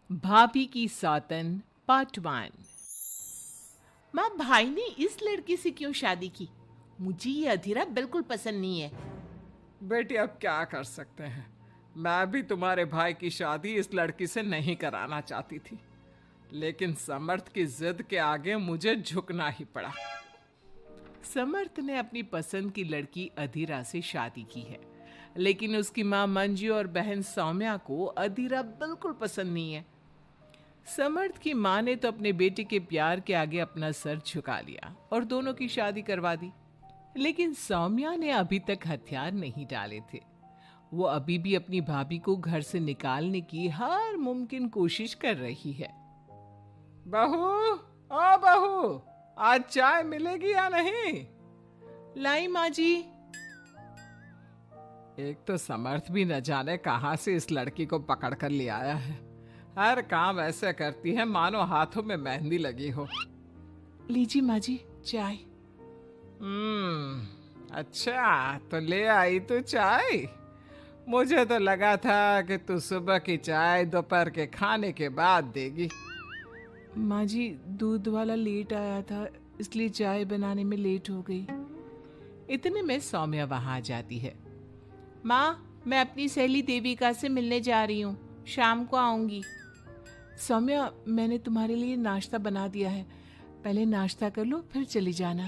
भाभी की सौतन पार्ट 1। माँ, भाई ने इस लड़की से क्यों शादी की? मुझे ये अधीरा बिल्कुल पसंद नहीं है। बेटी अब क्या कर सकते हैं। मैं भी तुम्हारे भाई की शादी इस लड़की से नहीं कराना चाहती थी, लेकिन समर्थ की जिद के आगे मुझे झुकना ही पड़ा। समर्थ ने अपनी पसंद की लड़की अधीरा से शादी की है, लेकिन उसकी माँ मंजू और बहन सौम्या को अधीरा बिल्कुल पसंद नहीं है। समर्थ की माँ ने तो अपने बेटे के प्यार के आगे अपना सर झुका लिया और दोनों की शादी करवा दी। लेकिन सौम्या ने अभी तक हथियार नहीं डाले थे। वो अभी भी अपनी भाभी को घर से निकालने की हर मुमकिन कोशिश कर रही है। बहू, ओ बहू, आज चाय मिलेगी या नहीं? लाई माँ जी। एक तो समर्थ भी न जाने कहां से इस लड़की को पकड़ कर ले आया है। हर काम ऐसे करती है मानो हाथों में मेहंदी लगी हो। लीजिए माँ जी चाय। अच्छा तो ले आई तू चाय। मुझे तो लगा था कि तू सुबह की चाय दोपहर के खाने के बाद देगी। माँ जी, दूध वाला लेट आया था, इसलिए चाय बनाने में लेट हो गई। इतने में सौम्या वहां आ जाती है। माँ, मैं अपनी सहेली देविका से मिलने जा रही हूँ, शाम को आऊंगी। सौम्या, मैंने तुम्हारे लिए नाश्ता बना दिया है, पहले नाश्ता कर लो फिर चली जाना।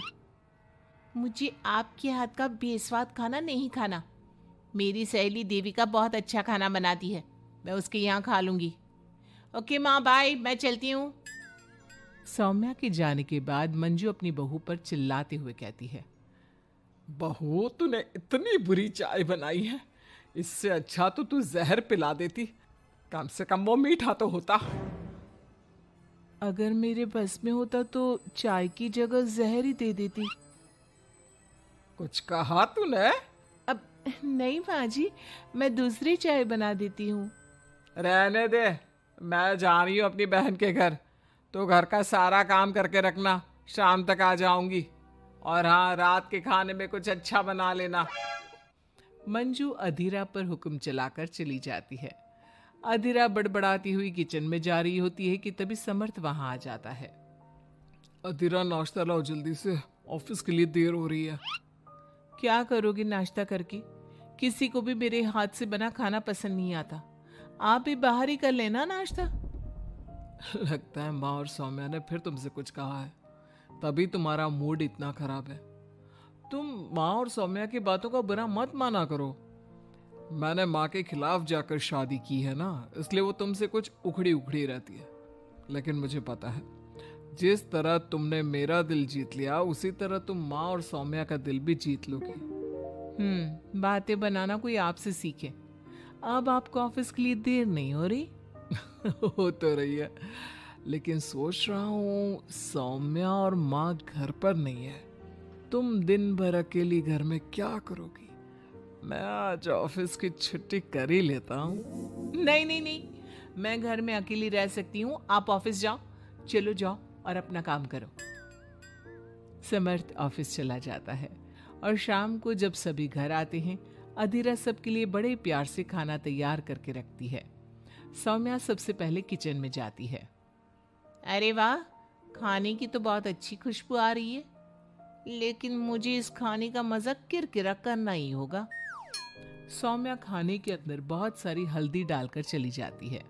मुझे आपके हाथ का बेस्वाद खाना नहीं खाना। मेरी सहेली देविका बहुत अच्छा खाना बनाती है, मैं उसके यहाँ खा लूंगी। ओके माँ, बाय, मैं चलती हूँ। सौम्या के जाने के बाद मंजू अपनी बहू पर चिल्लाते हुए कहती है, बहू, तूने इतनी बुरी चाय बनाई है, इससे अच्छा तो तू जहर पिला देती। कम से कम वो मीठा तो होता। अगर मेरे बस में होता तो चाय की जगह जहर ही दे देती। कुछ कहा तूने? अब नहीं माँ जी, मैं दूसरी चाय बना देती हूँ। रहने दे, मैं जा रही हूँ अपनी बहन के घर। तो घर का सारा काम करके रखना, शाम तक आ जाऊंगी। और हाँ, रात के खाने में कुछ अच्छा बना लेना। मंजू अधीरा पर हुक्म चलाकर चली जाती है। अधीरा बड़बड़ाती हुई किचन में जा रही होती है कि तभी समर्थ वहां आ जाता है। अधीरा, नाश्ता लाओ जल्दी से, ऑफिस के लिए देर हो रही है। क्या करोगे नाश्ता करके? किसी को भी मेरे हाथ से बना खाना पसंद नहीं आता। आप भी बाहर ही कर लेना नाश्ता। लगता है माँ और सौम्या ने फिर तुमसे कुछ कहा है, तभी तुम्हारा मूड इतना खराब है। तुम माँ और सौम्या की बातों का बुरा मत माना करो। मैंने माँ के खिलाफ जाकर शादी की है ना, इसलिए वो तुमसे कुछ उखड़ी उखड़ी रहती है। लेकिन मुझे पता है, जिस तरह तुमने मेरा दिल जीत लिया, उसी तरह तुम माँ और सौम्या का दिल भी जीत लोगी। बातें बनाना कोई आपसे सीखे। अब आपको ऑफिस के लिए देर नहीं हो रही? हो तो रही है, लेकिन सोच रहा हूँ सौम्या और माँ घर पर नहीं है। तुम दिन भर अकेली घर में क्या करोगी? मैं आज ऑफिस की छुट्टी कर ही लेता हूँ। नहीं नहीं नहीं, मैं घर में अकेली रह सकती हूँ, आप ऑफिस जाओ। चलो जाओ और अपना काम करो। समर्थ ऑफिस चला जाता है और शाम को जब सभी घर आते हैं, अधीरा सबके लिए बड़े प्यार से खाना तैयार करके रखती है। सौम्या सबसे पहले किचन में जाती है। अरे वाह, खाने की तो बहुत अच्छी खुशबू आ रही है, लेकिन मुझे इस खाने का मजा किरकिरा करना ही होगा। सौम्या खाने के अंदर बहुत सारी हल्दी डालकर चली जाती है।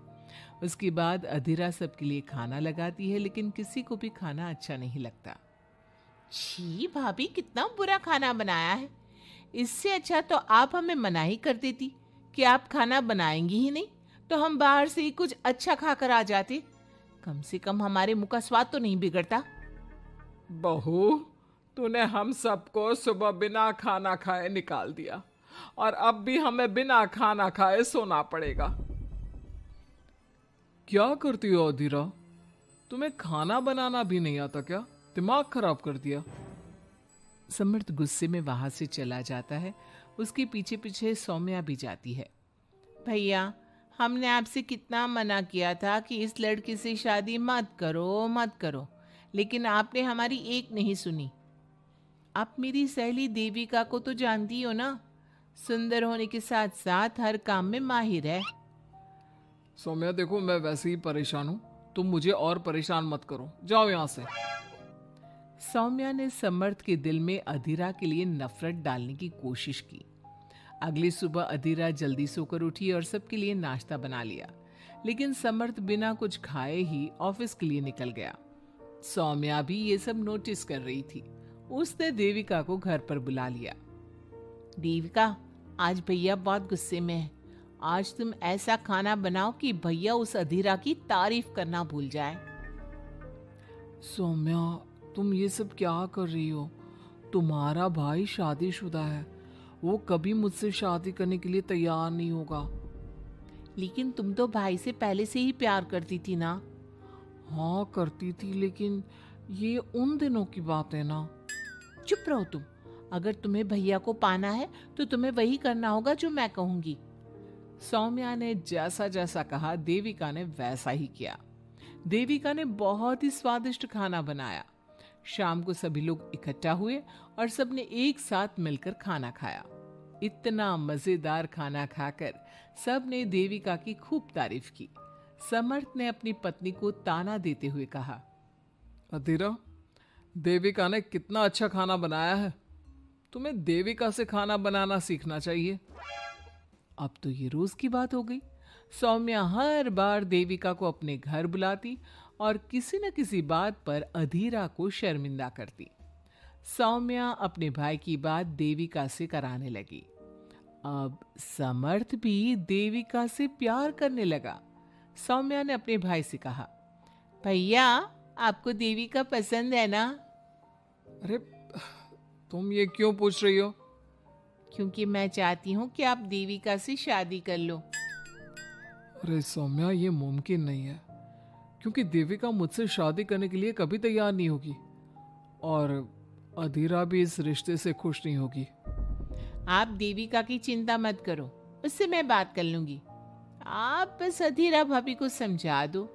उसके बाद अधीरा सबके लिए खाना लगाती है, लेकिन किसी को भी खाना अच्छा नहीं लगता। छी भाभी, कितना बुरा खाना बनाया है। इससे अच्छा तो आप हमें मना ही कर देती कि आप खाना बनाएंगी ही नहीं, तो हम बाहर से ही कुछ अच्छा खाकर आ जाते। कम से कम हमारे मुंह का स्वाद तो नहीं बिगड़ता। बहू, तूने हम सबको सुबह बिना खाना खाए निकाल दिया, और अब भी हमें बिना खाना खाए सोना पड़ेगा। क्या करती हो अधीरा? तुम्हें खाना बनाना भी नहीं आता क्या? दिमाग खराब कर दिया। समर्थ गुस्से में वहां से चला जाता है। उसके पीछे पीछे सौम्या भी जाती है। भैया, हमने आपसे कितना मना किया था कि इस लड़की से शादी मत करो मत करो, लेकिन आपने हमारी एक नहीं सुनी। आप मेरी सहेली देविका को तो जानती हो ना, सुंदर होने के साथ साथ हर काम में माहिर है। सौम्या देखो, मैं वैसे ही परेशान हूँ, तुम मुझे और परेशान मत करो, जाओ यहाँ से। सौम्या ने समर्थ के दिल में अधीरा के लिए नफरत डालने की कोशिश की। अगली सुबह अधीरा जल्दी सोकर उठी और सबके लिए नाश्ता बना लिया, लेकिन समर्थ बिना कुछ खाए ही ऑफिस के लिए निकल गया। सौम्या भी ये सब नोटिस कर रही थी। उसने देविका को घर पर बुला लिया। देविका, आज भैया बहुत गुस्से में है। आज तुम ऐसा खाना बनाओ कि भैया उस अधीरा की तारीफ करना भूल जाए। सौम्या, तुम ये सब क्या कर रही हो? तुम्हारा भाई शादीशुदा है, वो कभी मुझसे शादी करने के लिए तैयार नहीं होगा। लेकिन तुम तो भाई से पहले से ही प्यार करती थी ना। हाँ करती थी, लेकिन ये उन दिनों की बात है ना। चुप रहो तुम। अगर तुम्हें भैया को पाना है तो तुम्हें वही करना होगा जो मैं कहूंगी। सौम्या ने जैसा जैसा कहा देविका ने वैसा ही किया। देविका ने बहुत ही स्वादिष्ट खाना बनाया। शाम को सभी लोग इकट्ठा हुए और सबने एक साथ मिलकर खाना खाया। इतना मजेदार खाना खाकर सबने देविका की खूब तारीफ की। समर्थ ने अपनी पत्नी को ताना देते हुए कहा, अधीरा, देविका ने कितना अच्छा खाना बनाया है। तुम्हें देविका से खाना बनाना सीखना चाहिए। अब तो ये रोज की बात हो गई। सौम्या हर बार देविका को अपने घर बुलाती और किसी न किसी बात पर अधीरा को शर्मिंदा करती। सौम्या अपने भाई की बात देविका से कराने लगी। अब समर्थ भी देविका से प्यार करने लगा। सौम्या ने अपने भाई से कहा, भैया, आपको देविका पसंद है ना? अरे, तुम ये क्यों पूछ रही हो? क्योंकि मैं चाहती हूँ कि आप देविका से शादी कर लो। अरे सौम्या, ये मुमकिन नहीं है, क्योंकि देविका मुझसे शादी करने के लिए कभी तैयार नहीं होगी और अधीरा भी इस रिश्ते से खुश नहीं होगी। आप देविका की चिंता मत करो, उससे मैं बात कर लूंगी। आप बस अधीरा भाभी को समझा दो।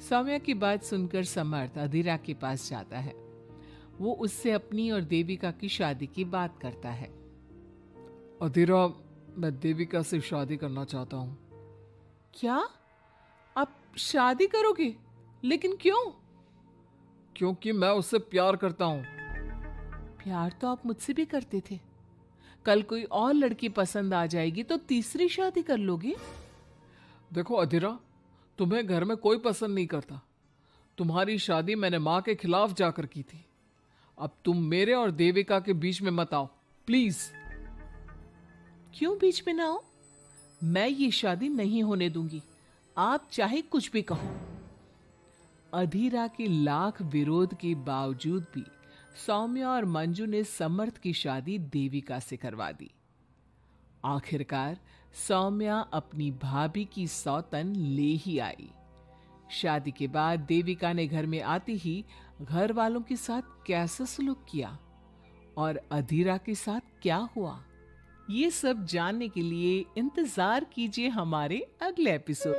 सौम्या की बात सुनकर समर्थ अधीरा के पास जाता है। वो उससे अपनी और देविका की शादी की बात करता है। अधीरा, मैं देविका से शादी करना चाहता हूँ। क्या? आप शादी करोगे? लेकिन क्यों? क्योंकि मैं उससे प्यार करता हूँ। प्यार तो आप मुझसे भी करते थे। कल कोई और लड़की पसंद आ जाएगी तो तीसरी शादी कर लोगे? देखो अधीरा, तुम्हें घर में कोई पसंद नहीं करता। तुम्हारी शादी मैंने माँ के खिलाफ जाकर की थी। अब तुम मेरे और देविका के बीच में मत आओ, प्लीज। क्यों बीच में ना हो? मैं ये शादी नहीं होने दूंगी, आप चाहे कुछ भी कहो। अधीरा के लाख विरोध के बावजूद भी सौम्या और मंजू ने समर्थ की शादी देविका से करवा दी। आखिरकार सौम्या अपनी भाभी की सौतन ले ही आई। शादी के बाद देविका ने घर में आते ही घर वालों के साथ कैसा सलूक किया और अधीरा के साथ क्या हुआ, ये सब जानने के लिए इंतजार कीजिए हमारे अगले एपिसोड।